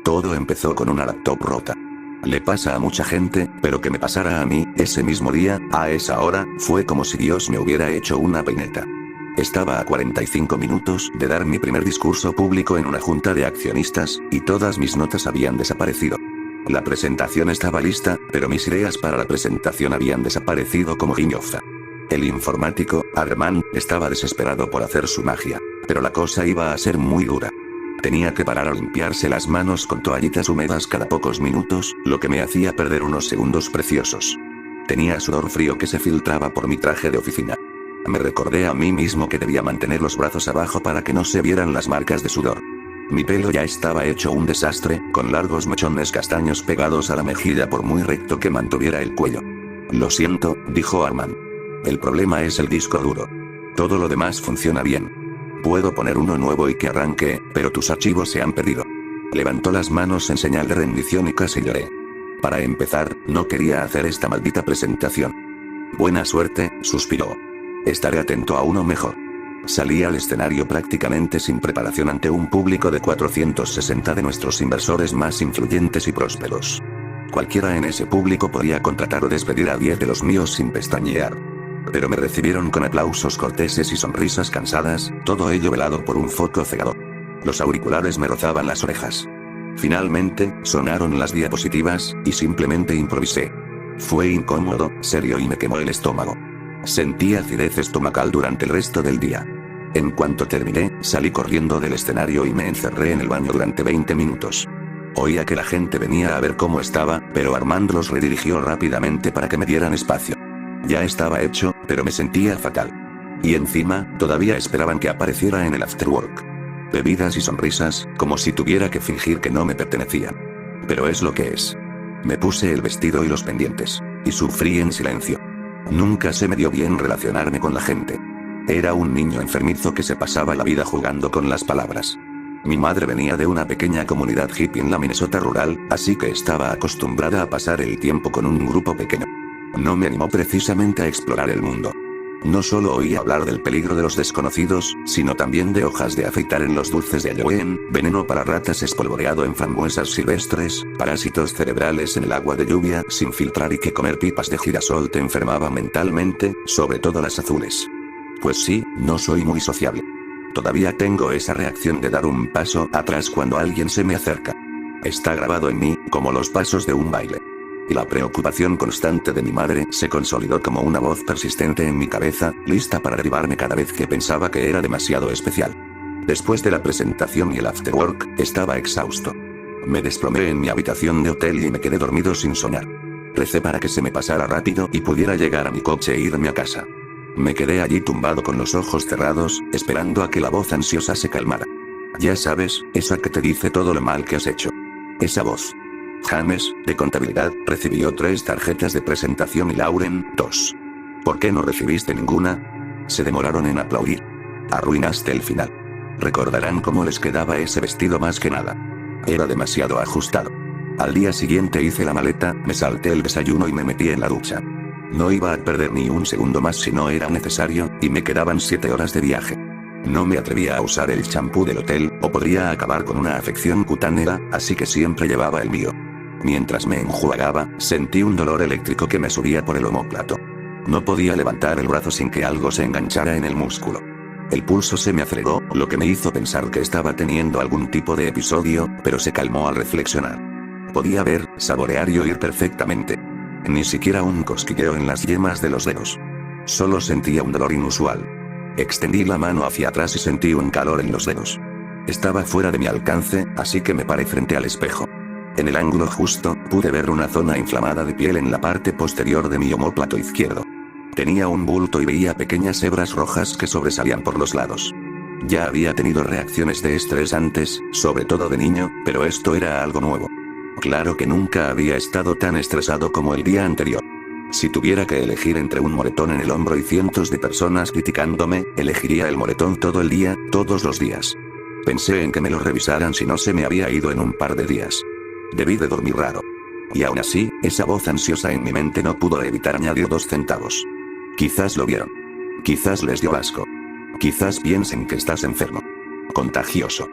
Todo empezó con una laptop rota. Le pasa a mucha gente, pero que me pasara a mí, ese mismo día, a esa hora, fue como si Dios me hubiera hecho una peineta. Estaba a 45 minutos de dar mi primer discurso público en una junta de accionistas, y todas mis notas habían desaparecido. La presentación estaba lista, pero mis ideas para la presentación habían desaparecido como guiñoza. El informático, Armand, estaba desesperado por hacer su magia, pero la cosa iba a ser muy dura. Tenía que parar a limpiarse las manos con toallitas húmedas cada pocos minutos, lo que me hacía perder unos segundos preciosos. Tenía sudor frío que se filtraba por mi traje de oficina. Me recordé a mí mismo que debía mantener los brazos abajo para que no se vieran las marcas de sudor. Mi pelo ya estaba hecho un desastre, con largos mechones castaños pegados a la mejilla por muy recto que mantuviera el cuello. Lo siento, dijo Armand. El problema es el disco duro. Todo lo demás funciona bien. Puedo poner uno nuevo y que arranque, pero tus archivos se han perdido. Levantó las manos en señal de rendición y casi lloré. Para empezar, no quería hacer esta maldita presentación. Buena suerte, suspiró. Estaré atento a uno mejor. Salí al escenario prácticamente sin preparación ante un público de 460 de nuestros inversores más influyentes y prósperos. Cualquiera en ese público podía contratar o despedir a 10 de los míos sin pestañear. Pero me recibieron con aplausos corteses y sonrisas cansadas, todo ello velado por un foco cegador. Los auriculares me rozaban las orejas. Finalmente, sonaron las diapositivas, y simplemente improvisé. Fue incómodo, serio y me quemó el estómago. Sentí acidez estomacal durante el resto del día. En cuanto terminé, salí corriendo del escenario y me encerré en el baño durante 20 minutos. Oía que la gente venía a ver cómo estaba, pero Armand los redirigió rápidamente para que me dieran espacio. Ya estaba hecho, pero me sentía fatal. Y encima, todavía esperaban que apareciera en el afterwork. Bebidas y sonrisas, como si tuviera que fingir que no me pertenecían. Pero es lo que es. Me puse el vestido y los pendientes. Y sufrí en silencio. Nunca se me dio bien relacionarme con la gente. Era un niño enfermizo que se pasaba la vida jugando con las palabras. Mi madre venía de una pequeña comunidad hippie en la Minnesota rural, así que estaba acostumbrada a pasar el tiempo con un grupo pequeño. No me animó precisamente a explorar el mundo. No solo oí hablar del peligro de los desconocidos, sino también de hojas de afeitar en los dulces de Halloween, veneno para ratas espolvoreado en frambuesas silvestres, parásitos cerebrales en el agua de lluvia sin filtrar y que comer pipas de girasol te enfermaba mentalmente, sobre todo las azules. Pues sí, no soy muy sociable. Todavía tengo esa reacción de dar un paso atrás cuando alguien se me acerca. Está grabado en mí, como los pasos de un baile. Y la preocupación constante de mi madre se consolidó como una voz persistente en mi cabeza, lista para derribarme cada vez que pensaba que era demasiado especial. Después de la presentación y el afterwork, estaba exhausto. Me desplomé en mi habitación de hotel y me quedé dormido sin soñar. Recé para que se me pasara rápido y pudiera llegar a mi coche e irme a casa. Me quedé allí tumbado con los ojos cerrados, esperando a que la voz ansiosa se calmara. Ya sabes, esa que te dice todo lo mal que has hecho. Esa voz. James, de contabilidad, recibió 3 tarjetas de presentación y Lauren, 2. ¿Por qué no recibiste ninguna? Se demoraron en aplaudir. Arruinaste el final. Recordarán cómo les quedaba ese vestido más que nada. Era demasiado ajustado. Al día siguiente hice la maleta, me salté el desayuno y me metí en la ducha. No iba a perder ni un segundo más si no era necesario, y me quedaban 7 horas de viaje. No me atrevía a usar el champú del hotel, o podría acabar con una afección cutánea, así que siempre llevaba el mío. Mientras me enjuagaba, sentí un dolor eléctrico que me subía por el omóplato. No podía levantar el brazo sin que algo se enganchara en el músculo. El pulso se me aceleró, lo que me hizo pensar que estaba teniendo algún tipo de episodio, pero se calmó al reflexionar. Podía ver, saborear y oír perfectamente. Ni siquiera un cosquilleo en las yemas de los dedos. Solo sentía un dolor inusual. Extendí la mano hacia atrás y sentí un calor en los dedos. Estaba fuera de mi alcance, así que me paré frente al espejo. En el ángulo justo, pude ver una zona inflamada de piel en la parte posterior de mi omóplato izquierdo. Tenía un bulto y veía pequeñas hebras rojas que sobresalían por los lados. Ya había tenido reacciones de estrés antes, sobre todo de niño, pero esto era algo nuevo. Claro que nunca había estado tan estresado como el día anterior. Si tuviera que elegir entre un moretón en el hombro y cientos de personas criticándome, elegiría el moretón todo el día, todos los días. Pensé en que me lo revisaran si no se me había ido en un par de días. Debí de dormir raro. Y aún así, esa voz ansiosa en mi mente no pudo evitar añadir 2 centavos. Quizás lo vieron. Quizás les dio asco. Quizás piensen que estás enfermo. Contagioso.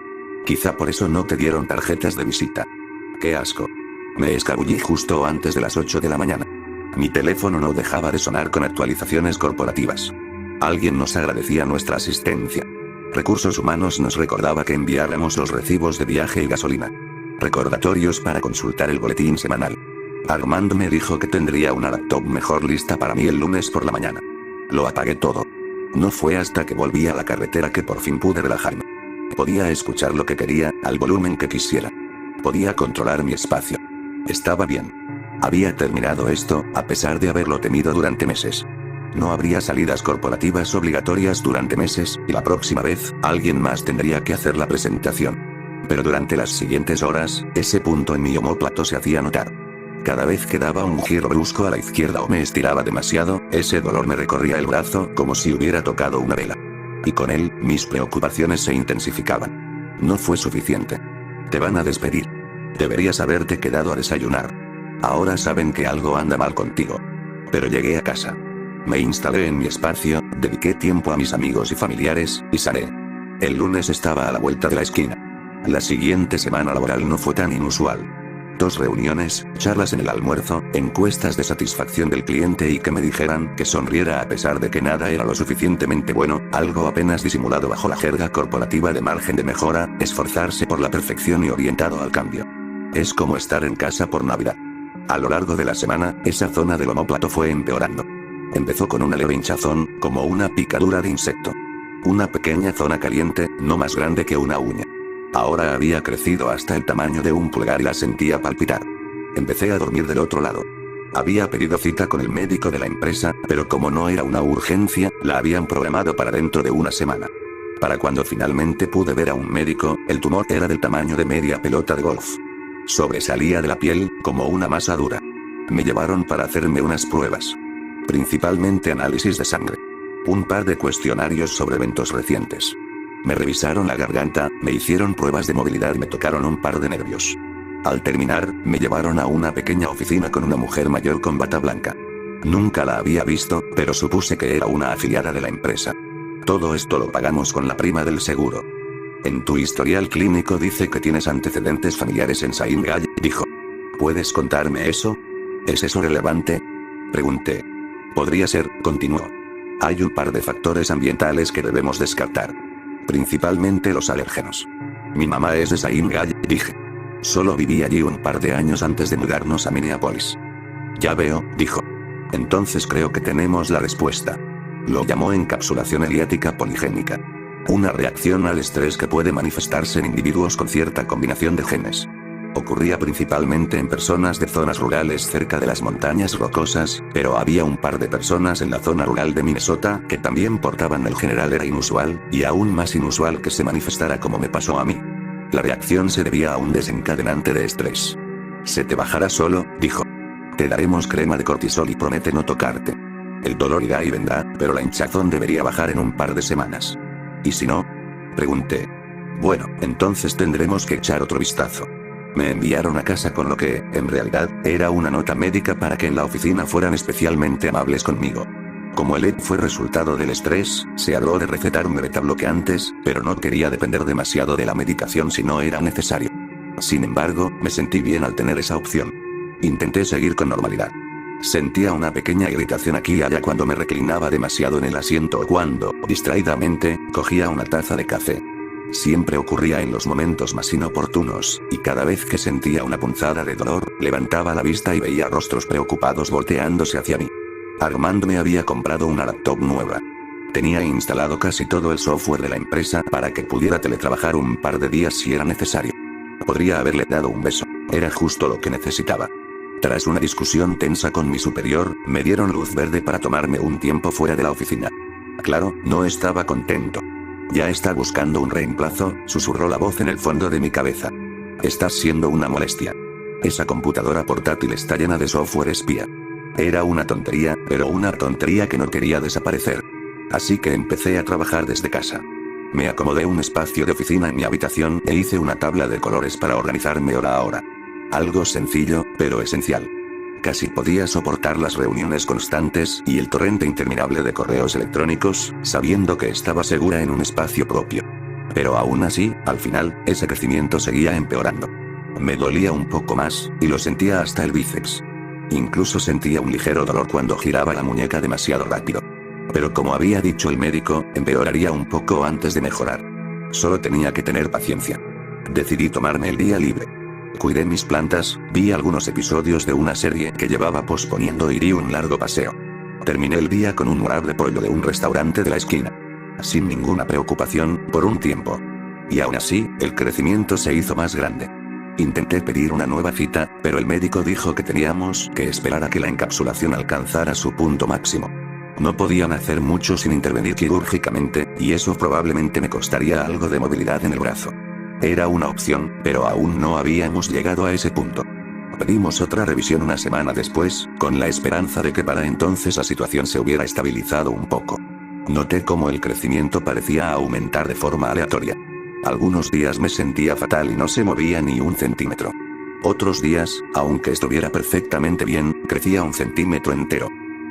Quizá por eso no te dieron tarjetas de visita. ¡Qué asco! Me escabullí justo antes de las 8 de la mañana. Mi teléfono no dejaba de sonar con actualizaciones corporativas. Alguien nos agradecía nuestra asistencia. Recursos Humanos nos recordaba que enviáramos los recibos de viaje y gasolina. Recordatorios para consultar el boletín semanal. Armand me dijo que tendría una laptop mejor lista para mí el lunes por la mañana. Lo apagué todo. No fue hasta que volví a la carretera que por fin pude relajarme. Podía escuchar lo que quería, al volumen que quisiera. Podía controlar mi espacio. Estaba bien. Había terminado esto, a pesar de haberlo temido durante meses. No habría salidas corporativas obligatorias durante meses, y la próxima vez, alguien más tendría que hacer la presentación. Pero durante las siguientes horas, ese punto en mi omóplato se hacía notar. Cada vez que daba un giro brusco a la izquierda o me estiraba demasiado, ese dolor me recorría el brazo como si hubiera tocado una vela. Y con él, mis preocupaciones se intensificaban. No fue suficiente. Te van a despedir. Deberías haberte quedado a desayunar. Ahora saben que algo anda mal contigo. Pero llegué a casa. Me instalé en mi espacio, dediqué tiempo a mis amigos y familiares, y salí. El lunes estaba a la vuelta de la esquina. La siguiente semana laboral no fue tan inusual. 2 reuniones, charlas en el almuerzo, encuestas de satisfacción del cliente y que me dijeran que sonriera a pesar de que nada era lo suficientemente bueno, algo apenas disimulado bajo la jerga corporativa de margen de mejora, esforzarse por la perfección y orientado al cambio. Es como estar en casa por Navidad. A lo largo de la semana, esa zona del omóplato fue empeorando. Empezó con una leve hinchazón, como una picadura de insecto. Una pequeña zona caliente, no más grande que una uña. Ahora había crecido hasta el tamaño de un pulgar y la sentía palpitar. Empecé a dormir del otro lado. Había pedido cita con el médico de la empresa, pero como no era una urgencia, la habían programado para dentro de una semana. Para cuando finalmente pude ver a un médico, el tumor era del tamaño de media pelota de golf. Sobresalía de la piel, como una masa dura. Me llevaron para hacerme unas pruebas. Principalmente análisis de sangre. Un par de cuestionarios sobre eventos recientes. Me revisaron la garganta, me hicieron pruebas de movilidad y me tocaron un par de nervios. Al terminar, me llevaron a una pequeña oficina con una mujer mayor con bata blanca. Nunca la había visto, pero supuse que era una afiliada de la empresa. Todo esto lo pagamos con la prima del seguro. En tu historial clínico dice que tienes antecedentes familiares en Saint-Gall, dijo. ¿Puedes contarme eso? ¿Es eso relevante? Pregunté. Podría ser, continuó. Hay un par de factores ambientales que debemos descartar. Principalmente los alérgenos. Mi mamá es de Saint-Gall, dije. Solo viví allí un par de años antes de mudarnos a Minneapolis. Ya veo, dijo. Entonces creo que tenemos la respuesta. Lo llamó encapsulación heliática poligénica. Una reacción al estrés que puede manifestarse en individuos con cierta combinación de genes. Ocurría principalmente en personas de zonas rurales cerca de las montañas rocosas, pero había un par de personas en la zona rural de Minnesota que también portaban el general. Era inusual, y aún más inusual que se manifestara como me pasó a mí. La reacción se debía a un desencadenante de estrés. Se te bajará solo, dijo. Te daremos crema de cortisol y promete no tocarte. El dolor irá y vendrá, pero la hinchazón debería bajar en un par de semanas. ¿Y si no? Pregunté. Bueno, entonces tendremos que echar otro vistazo. Me enviaron a casa con lo que, en realidad, era una nota médica para que en la oficina fueran especialmente amables conmigo. Como el ED fue resultado del estrés, se habló de recetarme betabloqueantes, pero no quería depender demasiado de la medicación si no era necesario. Sin embargo, me sentí bien al tener esa opción. Intenté seguir con normalidad. Sentía una pequeña irritación aquí y allá cuando me reclinaba demasiado en el asiento o cuando, distraídamente, cogía una taza de café. Siempre ocurría en los momentos más inoportunos, y cada vez que sentía una punzada de dolor, levantaba la vista y veía rostros preocupados volteándose hacia mí. Armand me había comprado una laptop nueva. Tenía instalado casi todo el software de la empresa para que pudiera teletrabajar un par de días si era necesario. Podría haberle dado un beso. Era justo lo que necesitaba. Tras una discusión tensa con mi superior, me dieron luz verde para tomarme un tiempo fuera de la oficina. Claro, no estaba contento. Ya está buscando un reemplazo, susurró la voz en el fondo de mi cabeza. Estás siendo una molestia. Esa computadora portátil está llena de software espía. Era una tontería, pero una tontería que no quería desaparecer. Así que empecé a trabajar desde casa. Me acomodé un espacio de oficina en mi habitación e hice una tabla de colores para organizarme hora a hora. Algo sencillo, pero esencial. Casi podía soportar las reuniones constantes y el torrente interminable de correos electrónicos, sabiendo que estaba segura en un espacio propio. Pero aún así, al final, ese crecimiento seguía empeorando. Me dolía un poco más, y lo sentía hasta el bíceps. Incluso sentía un ligero dolor cuando giraba la muñeca demasiado rápido. Pero como había dicho el médico, empeoraría un poco antes de mejorar. Solo tenía que tener paciencia. Decidí tomarme el día libre. Cuidé mis plantas, vi algunos episodios de una serie que llevaba posponiendo y di un largo paseo. Terminé el día con un wrap de pollo de un restaurante de la esquina. Sin ninguna preocupación, por un tiempo. Y aún así, el crecimiento se hizo más grande. Intenté pedir una nueva cita, pero el médico dijo que teníamos que esperar a que la encapsulación alcanzara su punto máximo. No podían hacer mucho sin intervenir quirúrgicamente, y eso probablemente me costaría algo de movilidad en el brazo. Era una opción, pero aún no habíamos llegado a ese punto. Pedimos otra revisión una semana después, con la esperanza de que para entonces la situación se hubiera estabilizado un poco. Noté cómo el crecimiento parecía aumentar de forma aleatoria. Algunos días me sentía fatal y no se movía ni un centímetro. Otros días, aunque estuviera perfectamente bien, crecía un centímetro entero.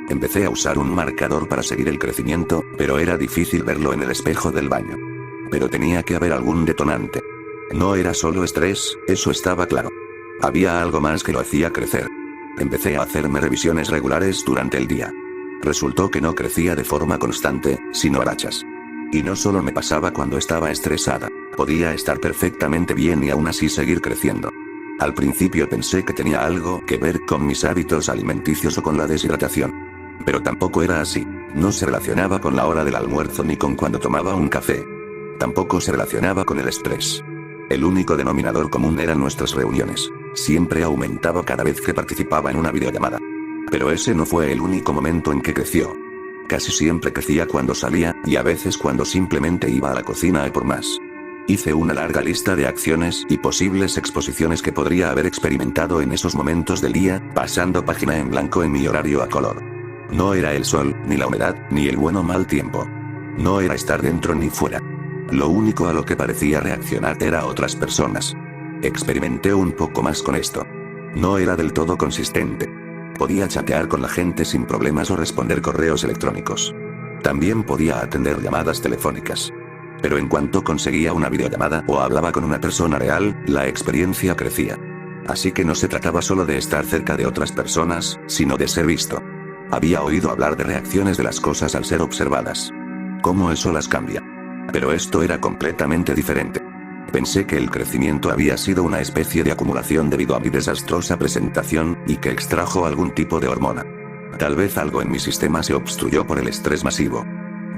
Empecé a usar un marcador para seguir el crecimiento, pero era difícil verlo en el espejo del baño. Pero tenía que haber algún detonante. No era solo estrés, eso estaba claro. Había algo más que lo hacía crecer. Empecé a hacerme revisiones regulares durante el día. Resultó que no crecía de forma constante, sino a rachas. Y no solo me pasaba cuando estaba estresada, podía estar perfectamente bien y aún así seguir creciendo. Al principio pensé que tenía algo que ver con mis hábitos alimenticios o con la deshidratación. Pero tampoco era así. No se relacionaba con la hora del almuerzo ni con cuando tomaba un café. Tampoco se relacionaba con el estrés. El único denominador común eran nuestras reuniones. Siempre aumentaba cada vez que participaba en una videollamada. Pero ese no fue el único momento en que creció. Casi siempre crecía cuando salía, y a veces cuando simplemente iba a la cocina a por más. Hice una larga lista de acciones y posibles exposiciones que podría haber experimentado en esos momentos del día, pasando página en blanco en mi horario a color. No era el sol, ni la humedad, ni el buen o mal tiempo. No era estar dentro ni fuera. Lo único a lo que parecía reaccionar era otras personas. Experimenté un poco más con esto. No era del todo consistente. Podía chatear con la gente sin problemas o responder correos electrónicos. También podía atender llamadas telefónicas. Pero en cuanto conseguía una videollamada o hablaba con una persona real, la experiencia crecía. Así que no se trataba solo de estar cerca de otras personas, sino de ser visto. Había oído hablar de reacciones de las cosas al ser observadas. Cómo eso las cambia. Pero esto era completamente diferente. Pensé que el crecimiento había sido una especie de acumulación debido a mi desastrosa presentación, y que extrajo algún tipo de hormona. Tal vez algo en mi sistema se obstruyó por el estrés masivo.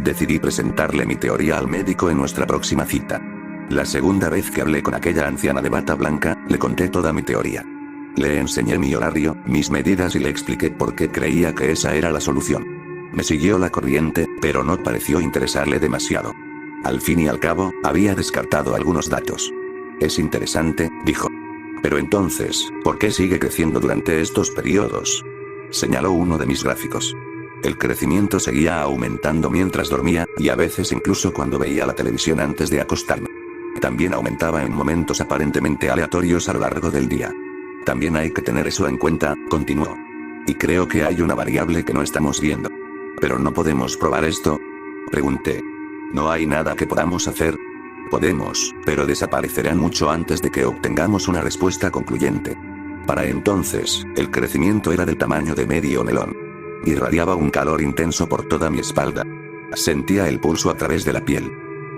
Decidí presentarle mi teoría al médico en nuestra próxima cita. La segunda vez que hablé con aquella anciana de bata blanca, le conté toda mi teoría. Le enseñé mi horario, mis medidas y le expliqué por qué creía que esa era la solución. Me siguió la corriente, pero no pareció interesarle demasiado. Al fin y al cabo, había descartado algunos datos. Es interesante, dijo. Pero entonces, ¿por qué sigue creciendo durante estos periodos? Señaló uno de mis gráficos. El crecimiento seguía aumentando mientras dormía, y a veces incluso cuando veía la televisión antes de acostarme. También aumentaba en momentos aparentemente aleatorios a lo largo del día. También hay que tener eso en cuenta, continuó. Y creo que hay una variable que no estamos viendo. ¿Pero no podemos probar esto? Pregunté. ¿No hay nada que podamos hacer? Podemos, pero desaparecerá mucho antes de que obtengamos una respuesta concluyente. Para entonces, el crecimiento era del tamaño de medio melón. Irradiaba un calor intenso por toda mi espalda. Sentía el pulso a través de la piel.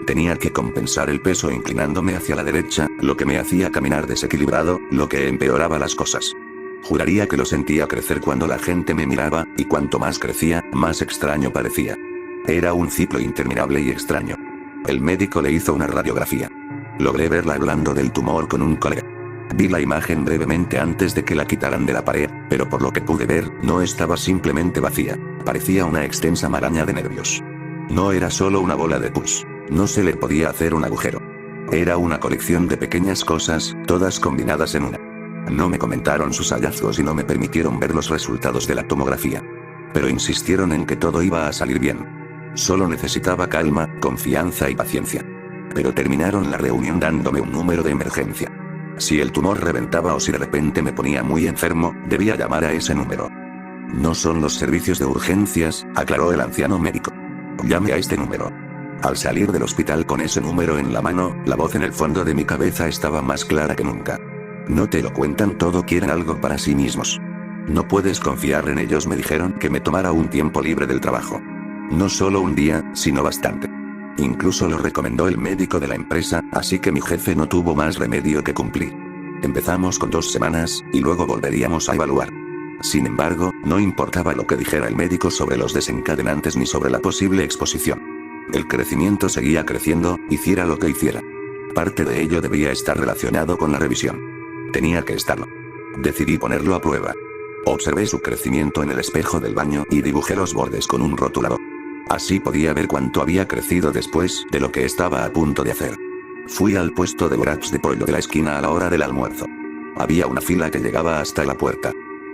Tenía que compensar el peso inclinándome hacia la derecha, lo que me hacía caminar desequilibrado, lo que empeoraba las cosas. Juraría que lo sentía crecer cuando la gente me miraba, y cuanto más crecía, más extraño parecía. Era un ciclo interminable y extraño. El médico le hizo una radiografía. Logré verla hablando del tumor con un colega. Vi la imagen brevemente antes de que la quitaran de la pared, pero por lo que pude ver, no estaba simplemente vacía. Parecía una extensa maraña de nervios. No era solo una bola de pus. No se le podía hacer un agujero. Era una colección de pequeñas cosas, todas combinadas en una. No me comentaron sus hallazgos y no me permitieron ver los resultados de la tomografía. Pero insistieron en que todo iba a salir bien. Solo necesitaba calma, confianza y paciencia. Pero terminaron la reunión dándome un número de emergencia. Si el tumor reventaba o si de repente me ponía muy enfermo, debía llamar a ese número. No son los servicios de urgencias, aclaró el anciano médico. Llame a este número. Al salir del hospital con ese número en la mano, la voz en el fondo de mi cabeza estaba más clara que nunca. No te lo cuentan todo, quieren algo para sí mismos. No puedes confiar en ellos, me dijeron que me tomara un tiempo libre del trabajo. No solo un día, sino bastante. Incluso lo recomendó el médico de la empresa, así que mi jefe no tuvo más remedio que cumplir. Empezamos con 2 semanas, y luego volveríamos a evaluar. Sin embargo, no importaba lo que dijera el médico sobre los desencadenantes ni sobre la posible exposición. El crecimiento seguía creciendo, hiciera lo que hiciera. Parte de ello debía estar relacionado con la revisión. Tenía que estarlo. Decidí ponerlo a prueba. Observé su crecimiento en el espejo del baño y dibujé los bordes con un rotulador. Así podía ver cuánto había crecido después de lo que estaba a punto de hacer. Fui al puesto de wraps de pollo de la esquina a la hora del almuerzo. Había una fila que llegaba hasta la puerta.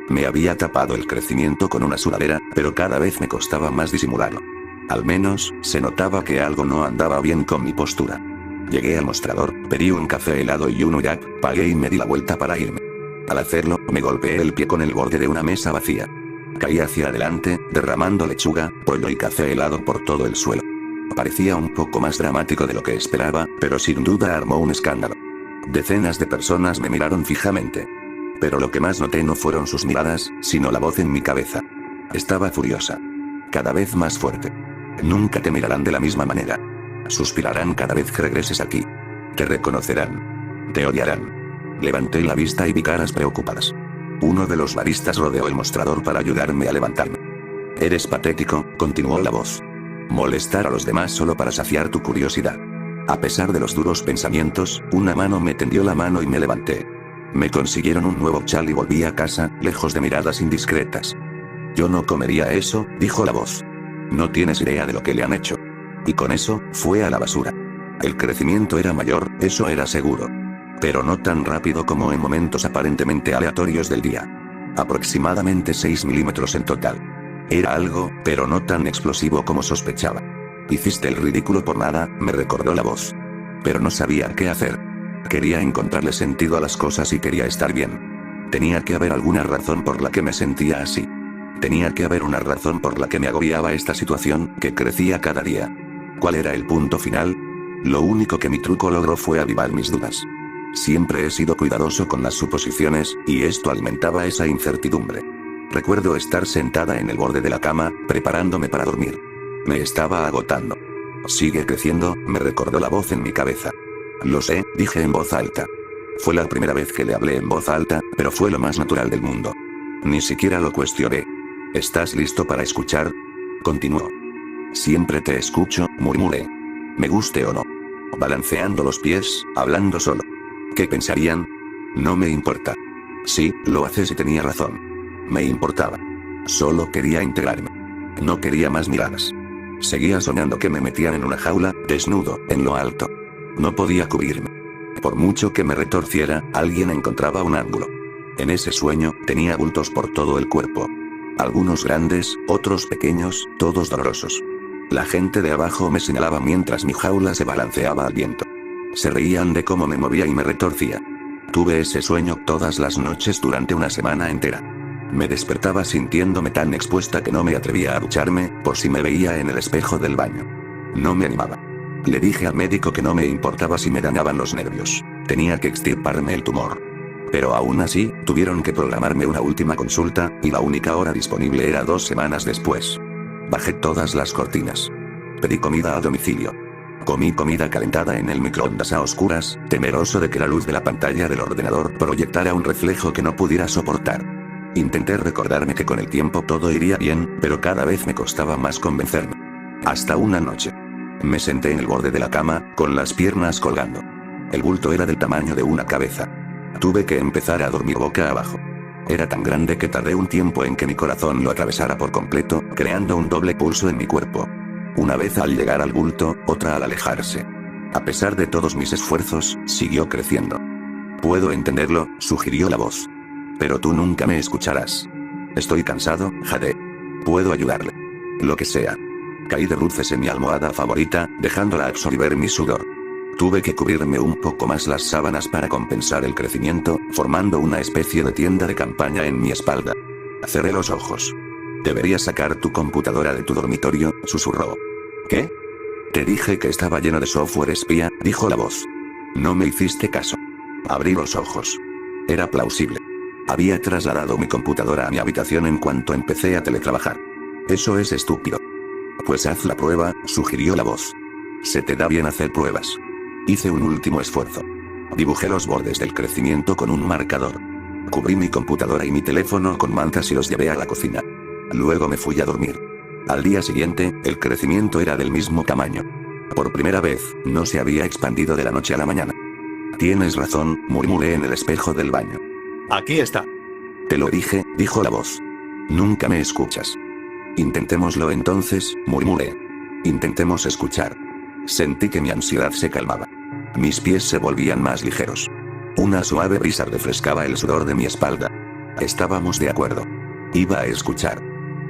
Me había tapado el crecimiento con una sudadera, pero cada vez me costaba más disimularlo. Al menos, se notaba que algo no andaba bien con mi postura. Llegué al mostrador, pedí un café helado y un Jack, pagué y me di la vuelta para irme. Al hacerlo, me golpeé el pie con el borde de una mesa vacía. Caí hacia adelante, derramando lechuga, pollo y café helado por todo el suelo. Parecía un poco más dramático de lo que esperaba, pero sin duda armó un escándalo. Decenas de personas me miraron fijamente. Pero lo que más noté no fueron sus miradas, sino la voz en mi cabeza. Estaba furiosa. Cada vez más fuerte. Nunca te mirarán de la misma manera. Suspirarán cada vez que regreses aquí. Te reconocerán. Te odiarán. Levanté la vista y vi caras preocupadas. Uno de los baristas rodeó el mostrador para ayudarme a levantarme. Eres patético, continuó la voz. Molestar a los demás solo para saciar tu curiosidad. A pesar de los duros pensamientos, una mano me tendió la mano y me levanté. Me consiguieron un nuevo chal y volví a casa, lejos de miradas indiscretas. Yo no comería eso, dijo la voz. No tienes idea de lo que le han hecho. Y con eso, fue a la basura. El crecimiento era mayor, eso era seguro. Pero no tan rápido como en momentos aparentemente aleatorios del día. Aproximadamente 6 milímetros en total. Era algo, pero no tan explosivo como sospechaba. Hiciste el ridículo por nada, me recordó la voz. Pero no sabía qué hacer. Quería encontrarle sentido a las cosas y quería estar bien. Tenía que haber alguna razón por la que me sentía así. Tenía que haber una razón por la que me agobiaba esta situación, que crecía cada día. ¿Cuál era el punto final? Lo único que mi truco logró fue avivar mis dudas. Siempre he sido cuidadoso con las suposiciones, y esto alimentaba esa incertidumbre. Recuerdo estar sentada en el borde de la cama, preparándome para dormir. Me estaba agotando. Sigue creciendo, me recordó la voz en mi cabeza. Lo sé, dije en voz alta. Fue la primera vez que le hablé en voz alta, pero fue lo más natural del mundo. Ni siquiera lo cuestioné. ¿Estás listo para escuchar? Continuó. Siempre te escucho, murmuré. Me guste o no. Balanceando los pies, hablando solo. ¿Qué pensarían? No me importa. Sí, lo haces y tenía razón. Me importaba. Solo quería integrarme. No quería más miradas. Seguía soñando que me metían en una jaula, desnudo, en lo alto. No podía cubrirme. Por mucho que me retorciera, alguien encontraba un ángulo. En ese sueño, tenía bultos por todo el cuerpo. Algunos grandes, otros pequeños, todos dolorosos. La gente de abajo me señalaba mientras mi jaula se balanceaba al viento. Se reían de cómo me movía y me retorcía. Tuve ese sueño todas las noches durante una semana entera. Me despertaba sintiéndome tan expuesta que no me atrevía a ducharme, por si me veía en el espejo del baño. No me animaba. Le dije al médico que no me importaba si me dañaban los nervios. Tenía que extirparme el tumor. Pero aún así, tuvieron que programarme una última consulta, y la única hora disponible era 2 semanas después. Bajé todas las cortinas. Pedí comida a domicilio. Comí comida calentada en el microondas a oscuras, temeroso de que la luz de la pantalla del ordenador proyectara un reflejo que no pudiera soportar. Intenté recordarme que con el tiempo todo iría bien, pero cada vez me costaba más convencerme. Hasta una noche. Me senté en el borde de la cama, con las piernas colgando. El bulto era del tamaño de una cabeza. Tuve que empezar a dormir boca abajo. Era tan grande que tardé un tiempo en que mi corazón lo atravesara por completo, creando un doble pulso en mi cuerpo. Una vez al llegar al bulto, otra al alejarse. A pesar de todos mis esfuerzos, siguió creciendo. Puedo entenderlo, sugirió la voz. Pero tú nunca me escucharás. Estoy cansado, Jade. Puedo ayudarle. Lo que sea. Caí de bruces en mi almohada favorita, dejándola absorber mi sudor. Tuve que cubrirme un poco más las sábanas para compensar el crecimiento, formando una especie de tienda de campaña en mi espalda. Cerré los ojos. Deberías sacar tu computadora de tu dormitorio, susurró. ¿Qué? Te dije que estaba lleno de software espía, dijo la voz. No me hiciste caso. Abrí los ojos. Era plausible. Había trasladado mi computadora a mi habitación en cuanto empecé a teletrabajar. Eso es estúpido. Pues haz la prueba, sugirió la voz. Se te da bien hacer pruebas. Hice un último esfuerzo. Dibujé los bordes del crecimiento con un marcador. Cubrí mi computadora y mi teléfono con mantas y los llevé a la cocina. Luego me fui a dormir. Al día siguiente, el crecimiento era del mismo tamaño. Por primera vez, no se había expandido de la noche a la mañana. Tienes razón, murmuré en el espejo del baño. Aquí está. Te lo dije, dijo la voz. Nunca me escuchas. Intentémoslo entonces, murmuré. Intentemos escuchar. Sentí que mi ansiedad se calmaba. Mis pies se volvían más ligeros. Una suave brisa refrescaba el sudor de mi espalda. Estábamos de acuerdo. Iba a escuchar.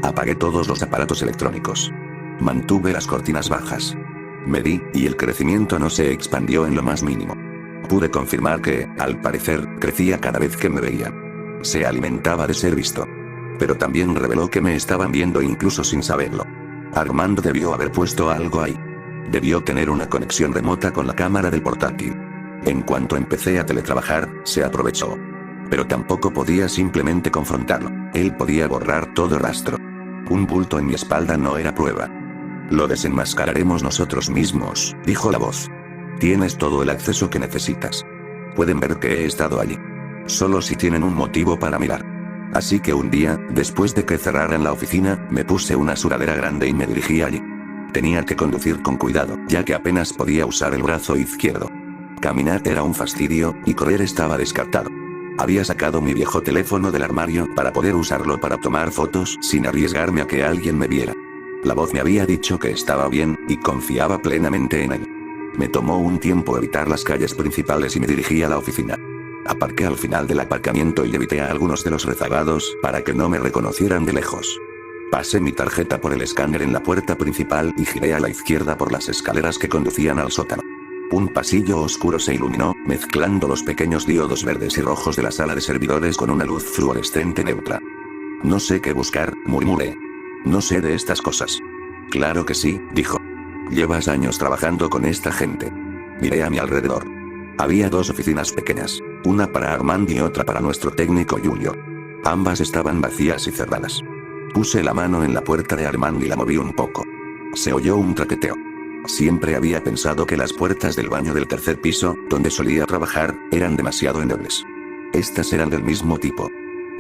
Apagué todos los aparatos electrónicos. Mantuve las cortinas bajas. Medí, y el crecimiento no se expandió en lo más mínimo. Pude confirmar que, al parecer, crecía cada vez que me veían. Se alimentaba de ser visto. Pero también reveló que me estaban viendo incluso sin saberlo. Armando debió haber puesto algo ahí. Debió tener una conexión remota con la cámara del portátil. En cuanto empecé a teletrabajar, se aprovechó. Pero tampoco podía simplemente confrontarlo. Él podía borrar todo rastro. Un bulto en mi espalda no era prueba. Lo desenmascararemos nosotros mismos, dijo la voz. Tienes todo el acceso que necesitas. Pueden ver que he estado allí. Solo si tienen un motivo para mirar. Así que un día, después de que cerraran la oficina, me puse una sudadera grande y me dirigí allí. Tenía que conducir con cuidado, ya que apenas podía usar el brazo izquierdo. Caminar era un fastidio, y correr estaba descartado. Había sacado mi viejo teléfono del armario para poder usarlo para tomar fotos sin arriesgarme a que alguien me viera. La voz me había dicho que estaba bien, y confiaba plenamente en él. Me tomó un tiempo evitar las calles principales y me dirigí a la oficina. Aparqué al final del aparcamiento y evité a algunos de los rezagados para que no me reconocieran de lejos. Pasé mi tarjeta por el escáner en la puerta principal y giré a la izquierda por las escaleras que conducían al sótano. Un pasillo oscuro se iluminó, mezclando los pequeños diodos verdes y rojos de la sala de servidores con una luz fluorescente neutra. No sé qué buscar, murmuré. No sé de estas cosas. Claro que sí, dijo. Llevas años trabajando con esta gente. Miré a mi alrededor. Había dos oficinas pequeñas, una para Armand y otra para nuestro técnico Julio. Ambas estaban vacías y cerradas. Puse la mano en la puerta de Armand y la moví un poco. Se oyó un traqueteo. Siempre había pensado que las puertas del baño del tercer piso, donde solía trabajar, eran demasiado endebles. Estas eran del mismo tipo.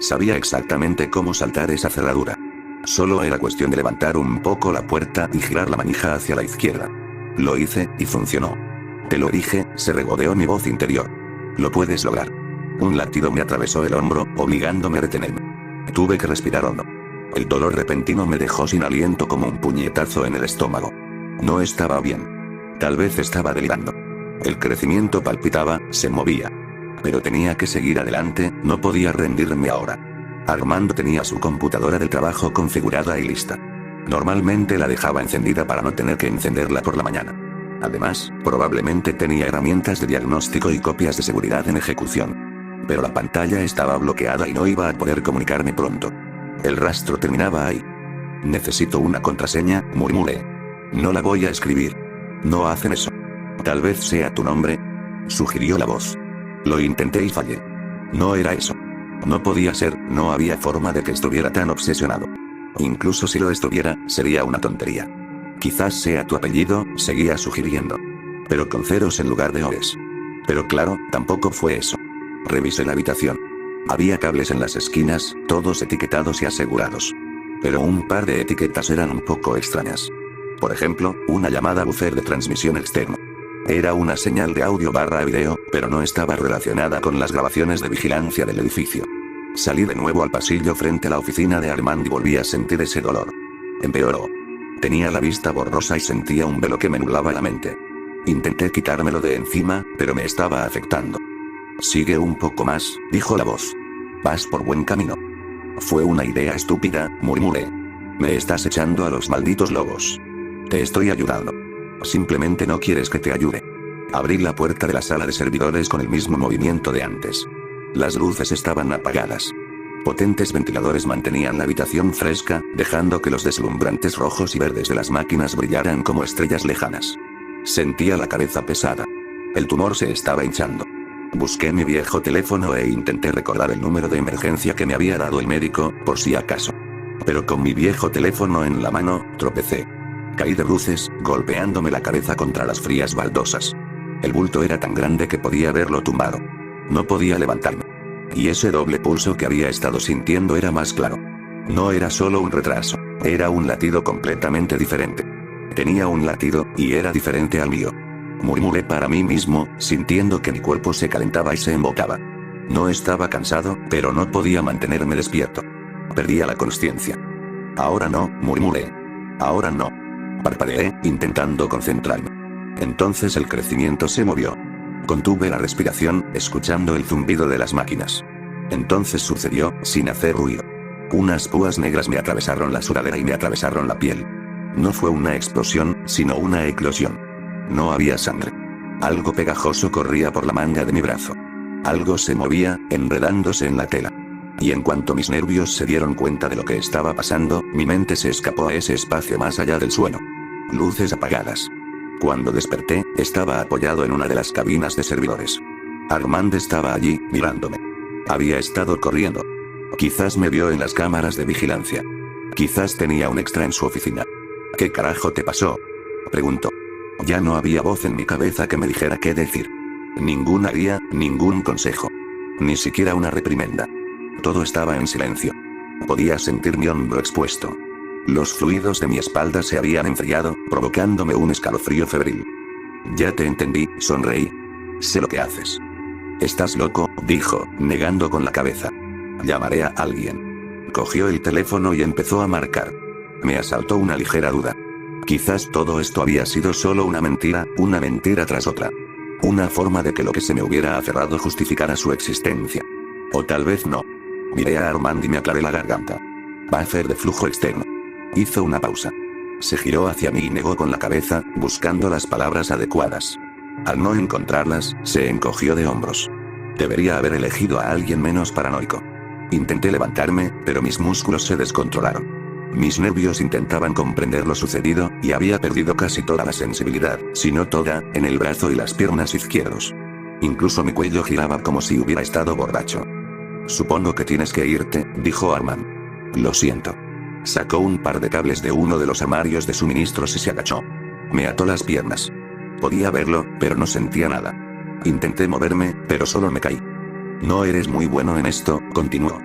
Sabía exactamente cómo saltar esa cerradura. Solo era cuestión de levantar un poco la puerta y girar la manija hacia la izquierda. Lo hice, y funcionó. Te lo dije, se regodeó mi voz interior. Lo puedes lograr. Un latido me atravesó el hombro, obligándome a detenerme. Tuve que respirar hondo. El dolor repentino me dejó sin aliento como un puñetazo en el estómago. No estaba bien. Tal vez estaba delirando. El crecimiento palpitaba, se movía. Pero tenía que seguir adelante, no podía rendirme ahora. Armando tenía su computadora del trabajo configurada y lista. Normalmente la dejaba encendida para no tener que encenderla por la mañana. Además, probablemente tenía herramientas de diagnóstico y copias de seguridad en ejecución. Pero la pantalla estaba bloqueada y no iba a poder comunicarme pronto. El rastro terminaba ahí. Necesito una contraseña, murmuré. No la voy a escribir. No hacen eso. Tal vez sea tu nombre, sugirió la voz. Lo intenté y fallé. No era eso. No podía ser, no había forma de que estuviera tan obsesionado. Incluso si lo estuviera, sería una tontería. Quizás sea tu apellido, seguía sugiriendo. Pero con ceros en lugar de O's. Pero claro, tampoco fue eso. Revisé la habitación. Había cables en las esquinas, todos etiquetados y asegurados. Pero un par de etiquetas eran un poco extrañas. Por ejemplo, una llamada buzzer de transmisión externo. Era una señal de audio / video, pero no estaba relacionada con las grabaciones de vigilancia del edificio. Salí de nuevo al pasillo frente a la oficina de Armand y volví a sentir ese dolor. Empeoró. Tenía la vista borrosa y sentía un velo que me nublaba la mente. Intenté quitármelo de encima, pero me estaba afectando. Sigue un poco más, dijo la voz. Vas por buen camino. Fue una idea estúpida, murmuré. Me estás echando a los malditos lobos. Te estoy ayudando. Simplemente no quieres que te ayude. Abrí la puerta de la sala de servidores con el mismo movimiento de antes. Las luces estaban apagadas. Potentes ventiladores mantenían la habitación fresca, dejando que los deslumbrantes rojos y verdes de las máquinas brillaran como estrellas lejanas. Sentía la cabeza pesada. El tumor se estaba hinchando. Busqué mi viejo teléfono e intenté recordar el número de emergencia que me había dado el médico, por si acaso. Pero con mi viejo teléfono en la mano, tropecé. Caí de bruces, golpeándome la cabeza contra las frías baldosas. El bulto era tan grande que podía verlo tumbado. No podía levantarme. Y ese doble pulso que había estado sintiendo era más claro. No era solo un retraso, era un latido completamente diferente. Tenía un latido, y era diferente al mío. Murmuré para mí mismo, sintiendo que mi cuerpo se calentaba y se embotaba. No estaba cansado, pero no podía mantenerme despierto. Perdía la consciencia. Ahora no, murmuré. Ahora no. Parpadeé, intentando concentrarme. Entonces el crecimiento se movió. Contuve la respiración, escuchando el zumbido de las máquinas. Entonces sucedió, sin hacer ruido. Unas púas negras me atravesaron la sudadera y me atravesaron la piel. No fue una explosión, sino una eclosión. No había sangre. Algo pegajoso corría por la manga de mi brazo. Algo se movía, enredándose en la tela. Y en cuanto mis nervios se dieron cuenta de lo que estaba pasando, mi mente se escapó a ese espacio más allá del suelo. Luces apagadas. Cuando desperté, estaba apoyado en una de las cabinas de servidores. Armand estaba allí, mirándome. Había estado corriendo. Quizás me vio en las cámaras de vigilancia. Quizás tenía un extra en su oficina. ¿Qué carajo te pasó?, preguntó. Ya no había voz en mi cabeza que me dijera qué decir. Ninguna guía, ningún consejo. Ni siquiera una reprimenda. Todo estaba en silencio. Podía sentir mi hombro expuesto. Los fluidos de mi espalda se habían enfriado, provocándome un escalofrío febril. Ya te entendí, sonreí. Sé lo que haces. Estás loco, dijo, negando con la cabeza. Llamaré a alguien. Cogió el teléfono y empezó a marcar. Me asaltó una ligera duda. Quizás todo esto había sido solo una mentira tras otra. Una forma de que lo que se me hubiera aferrado justificara su existencia. O tal vez no. Miré a Armand y me aclaré la garganta. Buffer de flujo externo. Hizo una pausa. Se giró hacia mí y negó con la cabeza, buscando las palabras adecuadas. Al no encontrarlas, se encogió de hombros. Debería haber elegido a alguien menos paranoico. Intenté levantarme, pero mis músculos se descontrolaron. Mis nervios intentaban comprender lo sucedido, y había perdido casi toda la sensibilidad, si no toda, en el brazo y las piernas izquierdos. Incluso mi cuello giraba como si hubiera estado borracho. Supongo que tienes que irte, dijo Armand. Lo siento. Sacó un par de cables de uno de los armarios de suministros y se agachó. Me ató las piernas. Podía verlo, pero no sentía nada. Intenté moverme, pero solo me caí. No eres muy bueno en esto, continuó.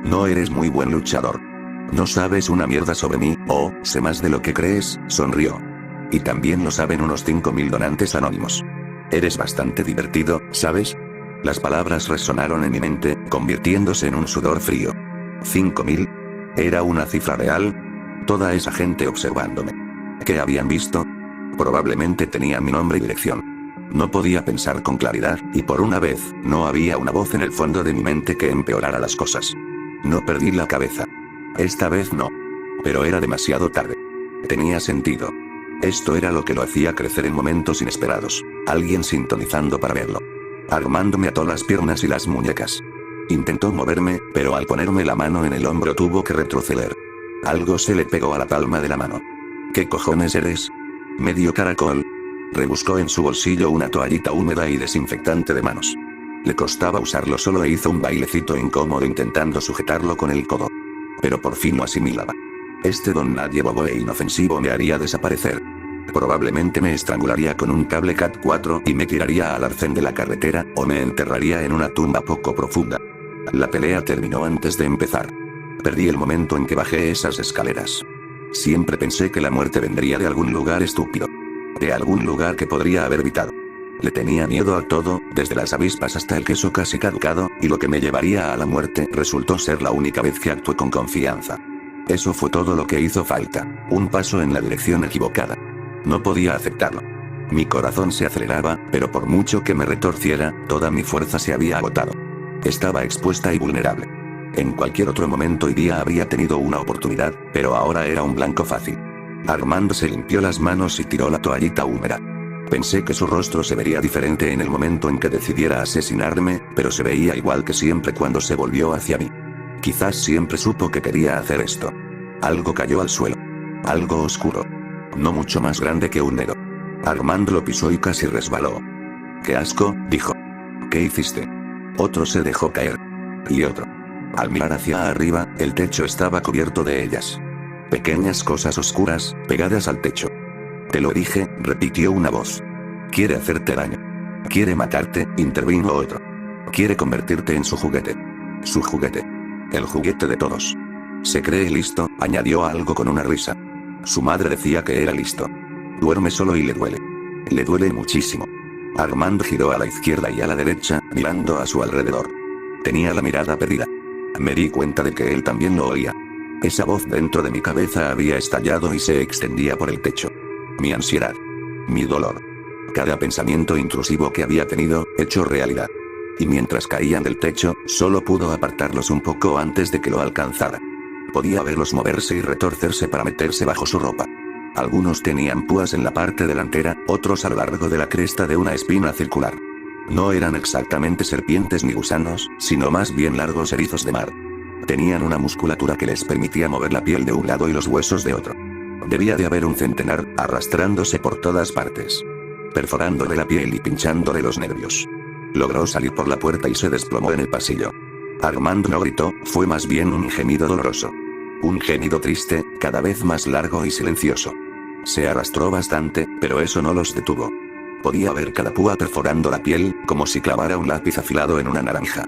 No eres muy buen luchador. No sabes una mierda sobre mí, o, sé más de lo que crees, sonrió. Y también lo saben unos 5.000 donantes anónimos. Eres bastante divertido, ¿sabes? Las palabras resonaron en mi mente, convirtiéndose en un sudor frío. 5.000. ¿Era una cifra real? Toda esa gente observándome. ¿Qué habían visto? Probablemente tenían mi nombre y dirección. No podía pensar con claridad, y por una vez, no había una voz en el fondo de mi mente que empeorara las cosas. No perdí la cabeza. Esta vez no. Pero era demasiado tarde. Tenía sentido. Esto era lo que lo hacía crecer en momentos inesperados. Alguien sintonizando para verlo. Armand me ató las piernas y las muñecas. Intentó moverme, pero al ponerme la mano en el hombro tuvo que retroceder. Algo se le pegó a la palma de la mano. ¿Qué cojones eres? Medio caracol. Rebuscó en su bolsillo una toallita húmeda y desinfectante de manos. Le costaba usarlo solo e hizo un bailecito incómodo intentando sujetarlo con el codo. Pero por fin lo asimilaba. Este don nadie bobo e inofensivo me haría desaparecer. Probablemente me estrangularía con un cable Cat 4 y me tiraría al arcén de la carretera, o me enterraría en una tumba poco profunda. La pelea terminó antes de empezar. Perdí el momento en que bajé esas escaleras. Siempre pensé que la muerte vendría de algún lugar estúpido. De algún lugar que podría haber evitado. Le tenía miedo a todo, desde las avispas hasta el queso casi caducado, y lo que me llevaría a la muerte resultó ser la única vez que actué con confianza. Eso fue todo lo que hizo falta, un paso en la dirección equivocada. No podía aceptarlo. Mi corazón se aceleraba, pero por mucho que me retorciera, toda mi fuerza se había agotado. Estaba expuesta y vulnerable. En cualquier otro momento habría tenido una oportunidad, pero ahora era un blanco fácil. Armand se limpió las manos y tiró la toallita húmeda. Pensé que su rostro se vería diferente en el momento en que decidiera asesinarme, pero se veía igual que siempre cuando se volvió hacia mí. Quizás siempre supo que quería hacer esto. Algo cayó al suelo. Algo oscuro. No mucho más grande que un dedo. Armand lo pisó y casi resbaló. ¡Qué asco!, dijo. ¿Qué hiciste? Otro se dejó caer. Y otro. Al mirar hacia arriba, el techo estaba cubierto de ellas. Pequeñas cosas oscuras, pegadas al techo. Te lo dije, repitió una voz. Quiere hacerte daño. Quiere matarte, intervino otro. Quiere convertirte en su juguete. Su juguete. El juguete de todos. Se cree listo, añadió algo con una risa. Su madre decía que era listo. Duerme solo y le duele. Le duele muchísimo. Armand giró a la izquierda y a la derecha, mirando a su alrededor. Tenía la mirada perdida. Me di cuenta de que él también lo oía. Esa voz dentro de mi cabeza había estallado y se extendía por el techo. Mi ansiedad. Mi dolor. Cada pensamiento intrusivo que había tenido, hecho realidad. Y mientras caían del techo, solo pudo apartarlos un poco antes de que lo alcanzara. Podía verlos moverse y retorcerse para meterse bajo su ropa. Algunos tenían púas en la parte delantera, otros a lo largo de la cresta de una espina circular. No eran exactamente serpientes ni gusanos, sino más bien largos erizos de mar. Tenían una musculatura que les permitía mover la piel de un lado y los huesos de otro. Debía de haber un centenar, arrastrándose por todas partes. Perforándole la piel y pinchándole los nervios. Logró salir por la puerta y se desplomó en el pasillo. Armand no gritó, fue más bien un gemido doloroso. Un gemido triste, cada vez más largo y silencioso. Se arrastró bastante, pero eso no los detuvo. Podía ver cada púa perforando la piel, como si clavara un lápiz afilado en una naranja.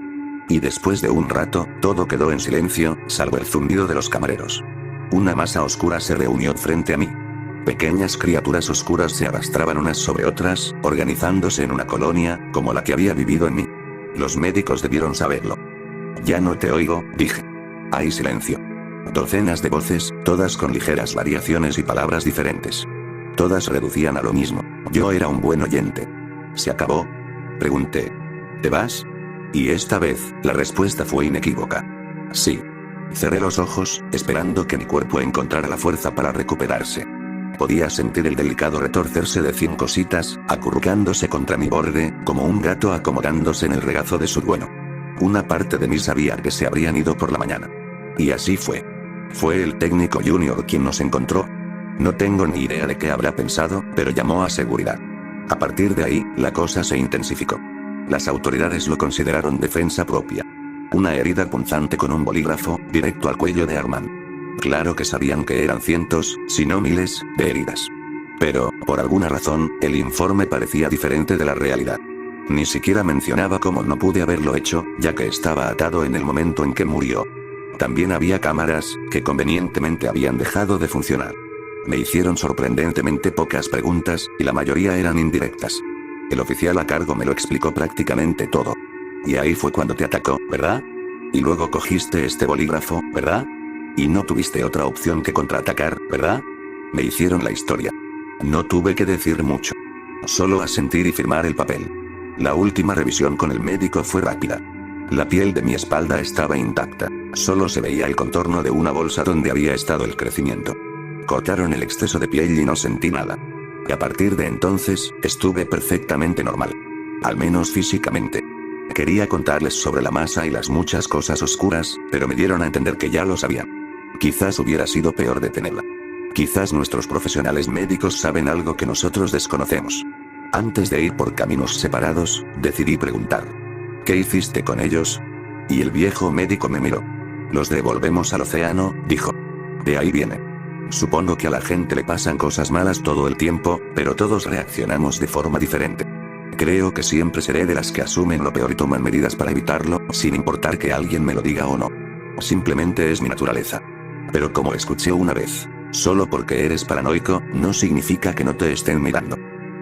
Y después de un rato, todo quedó en silencio, salvo el zumbido de los camareros. Una masa oscura se reunió frente a mí. Pequeñas criaturas oscuras se arrastraban unas sobre otras, organizándose en una colonia, como la que había vivido en mí. Los médicos debieron saberlo. Ya no te oigo, dije. Hay silencio. Docenas de voces, todas con ligeras variaciones y palabras diferentes. Todas reducían a lo mismo. Yo era un buen oyente. ¿Se acabó?, pregunté. ¿Te vas? Y esta vez, la respuesta fue inequívoca. Sí. Cerré los ojos, esperando que mi cuerpo encontrara la fuerza para recuperarse. Podía sentir el delicado retorcerse de 100 cositas, acurrucándose contra mi borde, como un gato acomodándose en el regazo de su dueño. Una parte de mí sabía que se habrían ido por la mañana. Y así fue. Fue el técnico junior quien nos encontró. No tengo ni idea de qué habrá pensado, pero llamó a seguridad. A partir de ahí, la cosa se intensificó. Las autoridades lo consideraron defensa propia. Una herida punzante con un bolígrafo, directo al cuello de Armand. Claro que sabían que eran cientos, si no miles, de heridas. Pero, por alguna razón, el informe parecía diferente de la realidad. Ni siquiera mencionaba cómo no pude haberlo hecho, ya que estaba atado en el momento en que murió. También había cámaras, que convenientemente habían dejado de funcionar. Me hicieron sorprendentemente pocas preguntas, y la mayoría eran indirectas. El oficial a cargo me lo explicó prácticamente todo. Y ahí fue cuando te atacó, ¿verdad? Y luego cogiste este bolígrafo, ¿verdad? Y no tuviste otra opción que contraatacar, ¿verdad? Me hicieron la historia. No tuve que decir mucho. Solo asentir y firmar el papel. La última revisión con el médico fue rápida. La piel de mi espalda estaba intacta. Solo se veía el contorno de una bolsa donde había estado el crecimiento. Cortaron el exceso de piel y no sentí nada. Y a partir de entonces, estuve perfectamente normal. Al menos físicamente. Quería contarles sobre la masa y las muchas cosas oscuras, pero me dieron a entender que ya lo sabían. Quizás hubiera sido peor detenerla. Quizás nuestros profesionales médicos saben algo que nosotros desconocemos. Antes de ir por caminos separados, decidí preguntar. ¿Qué hiciste con ellos? Y el viejo médico me miró. Los devolvemos al océano, dijo. De ahí viene. Supongo que a la gente le pasan cosas malas todo el tiempo, pero todos reaccionamos de forma diferente. Creo que siempre seré de las que asumen lo peor y toman medidas para evitarlo, sin importar que alguien me lo diga o no. Simplemente es mi naturaleza. Pero como escuché una vez, solo porque eres paranoico, no significa que no te estén mirando.